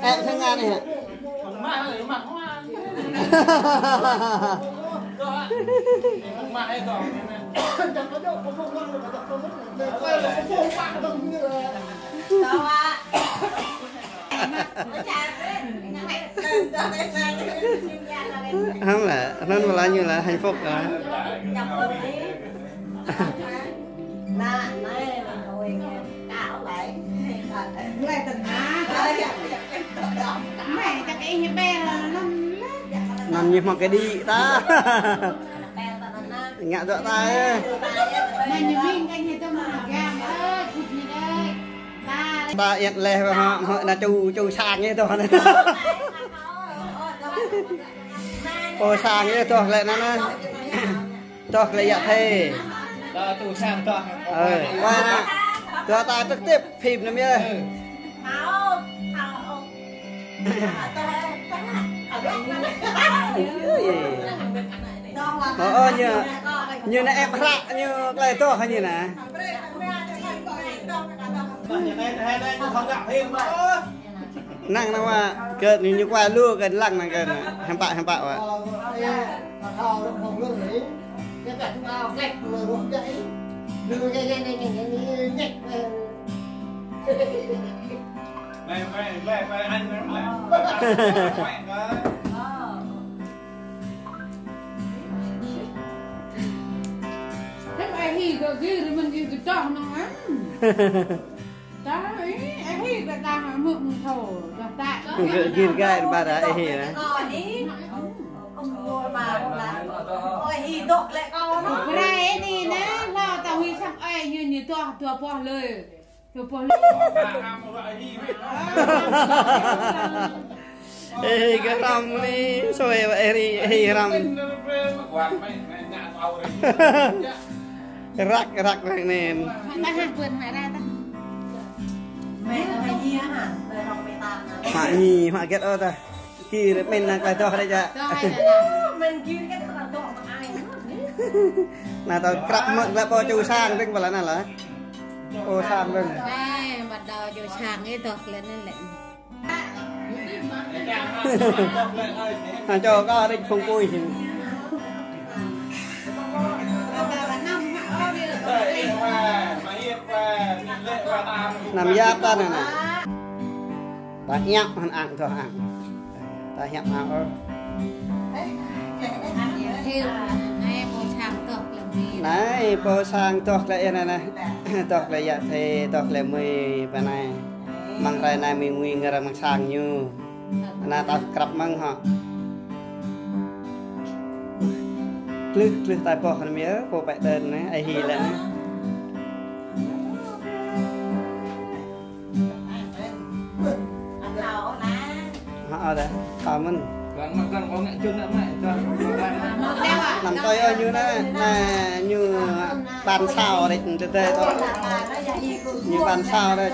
em sang ngàn này hả không là nó là như là hạnh phúc rồi nằm như một cái đi ta ngã dọa tay ba yên lè họ là chu sang như thôi này ô sang như thôi lại nó thôi lại dạ thề chu sang thôi qua cho ta trực tiếp phim nữa nhé như nó ép rạ như cái to hay như nè năng nó mà กิดnhư qua lưa gần lăng này gần hem bạo à Về anh ai hi cái gì mình gì cái tròn nó á, đó ấy ai hi cái đang mượn thổ gặp tại, ghi cái bà đã ai hi nè, không mua mà là ôi hi đột lại con nó, cái này thì nè lo tao hi xong ai như tua bỏ lời, ê cái ram đi, xoay vậy hi ram. Rắc này nè. Ta hàng vườn mẹ ra ta. mẹ là mày gì hả? Đời học mày tàn hả? Họa nhì họa kết ơ ta. Kỳ mình là cái to đây cha. Mình kia cái là to bằng ai nữa. Là tao cặp mận là bao chu sang bên là là. Ô sang bên. Đây bắt đầu chu sang cái tọt lên nên lệnh. Cho có định không vui thì nằm giáp ta này nè ta nhấp hắn ăn thôi ăn ta nhấp ăn ơ này bố sang tọt lại này này tọt lại dạ thì tọt lại mười bên này mang rai này mình nguyên người mang sang như na ta cặp mang họ lư tai po khăn mía po bẹ đơn này ai hi lại họ đấy thảo mình còn có ngại chung nữa mày cho nằm tôi ơi như thế này như bàn sao đấy từ đây thôi như bàn sao đây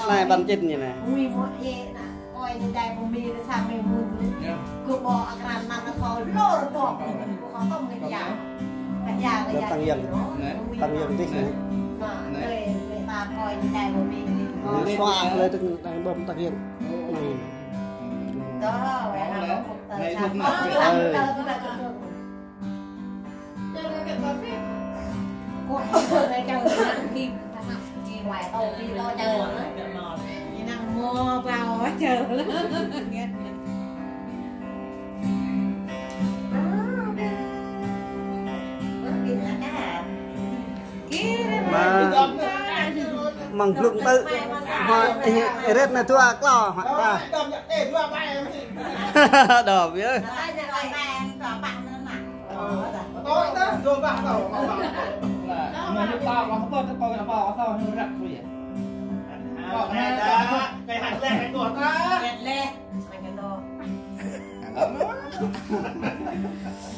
này bàn chân như này tăng dần tích này xoa lên từng đang bơm tăng dần này thuộc mặt ngoài tàu đi lo chờ nữa năng mua vào chờ lắm măng lụng tự họ rất là thua cò họ đỏ biết mà nó to mà không có cái con nó to to nó rặt rồi vậy. Cái hạt lẹ cái đồ ta. Hạt lẹ, cái đồ.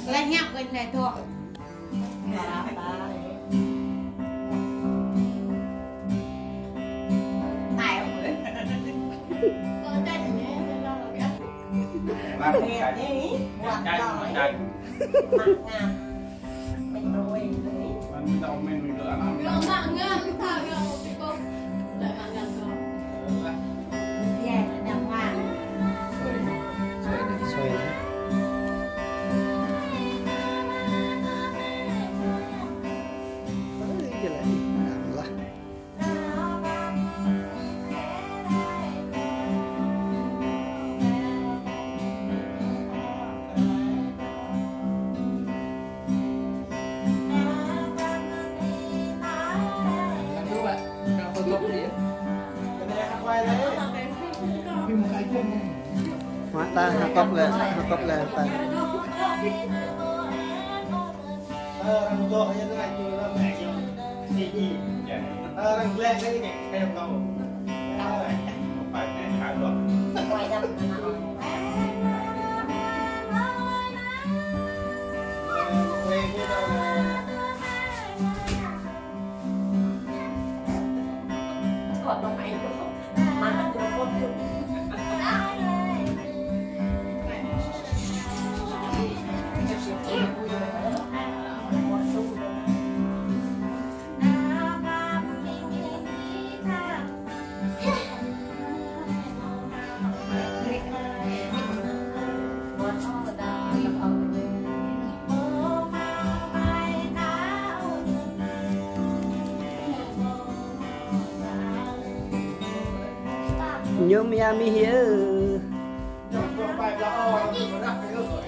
là nhọc cái này thuộc. Tài không đấy. Con đây nhé, nó là cái. Làm cái gì? Làm cái. Mặt ngàn. Mình rồi. Mình đâu mình lựa lắm. Mạng ngàn thả lộc gì cái này ăn quay đấy khi một cái chân hóa ta học cốc là ta răng to hay thế này tôi là mẹ gì gì răng lên cái này cái đồng cầu không phải cái khá rồi Ngoài đâm còn trong máy mà nó cũng không nhôm ya mi hiếu không phải là nó đặt cái rồi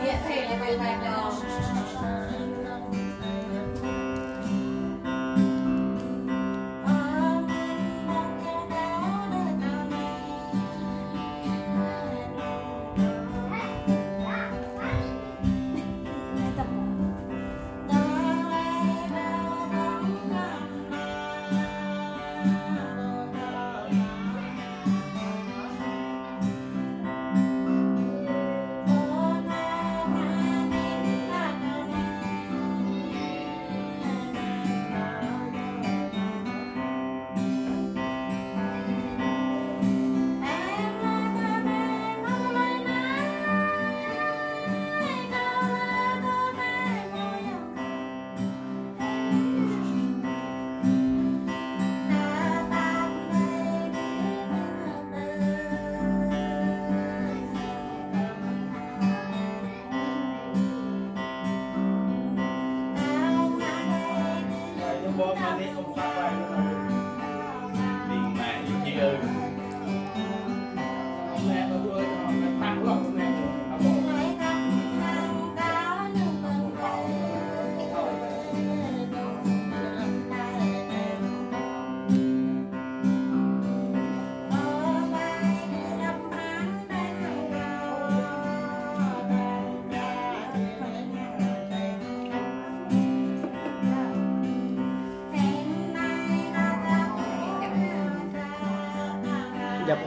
Nghĩa thì là bài bài là bom này không phải tiền mạng như chị ơi mẹ nó đưa cho nó thắng lòng mẹ nó bỏ dập